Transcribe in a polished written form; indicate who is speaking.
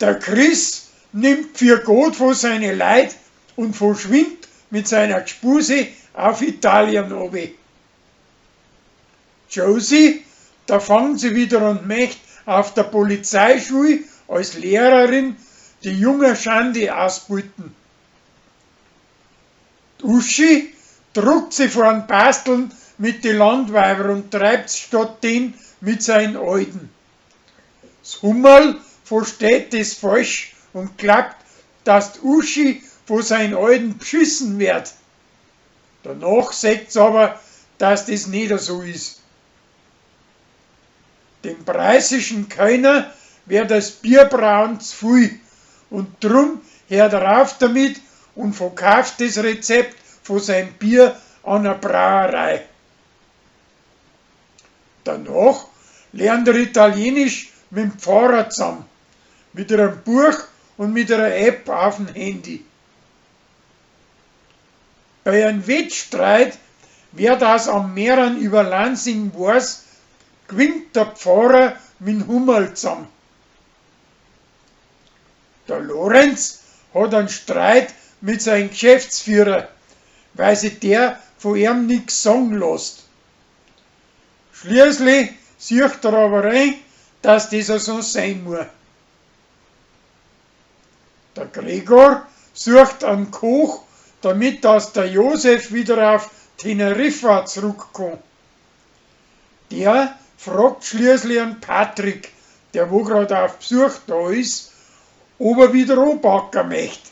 Speaker 1: Der Chris nimmt für Gott von seine Leid und verschwindet mit seiner Gspuse auf Italien runter. Josie, da fangen sie wieder und möchte auf der Polizeischule als Lehrerin die junge Schande ausbeuten. Uschi druckt sie vor den Basteln mit den Landweibern und treibt's stattdessen mit seinen Alten. Das Hummerl versteht das falsch und glaubt, dass die Uschi von seinen Alten beschissen wird. Danach sagt's aber, dass das nicht so ist. Dem preußischen Kölner wird das Bierbrauen zu viel und drum hört er auf damit und verkauft das Rezept von seinem Bier an eine Brauerei. Danach lernt er Italienisch mit dem Pfarrer zusammen, mit einem Buch und mit einer App auf dem Handy. Bei einem Wettstreit, wer das am Meeren über Lansing weiß, gewinnt der Pfarrer mit dem Hummerl zusammen. Der Lorenz hat einen Streit mit seinem Geschäftsführer, weil sich der von ihm nichts sagen lässt. Schließlich sieht er aber ein, dass das so sein muss. Der Gregor sucht einen Koch, damit dass der Josef wieder auf Teneriffa zurückkommt. Der fragt schließlich einen Patrick, der wo gerade auf Besuch da ist, ob er wieder anpacken möchte.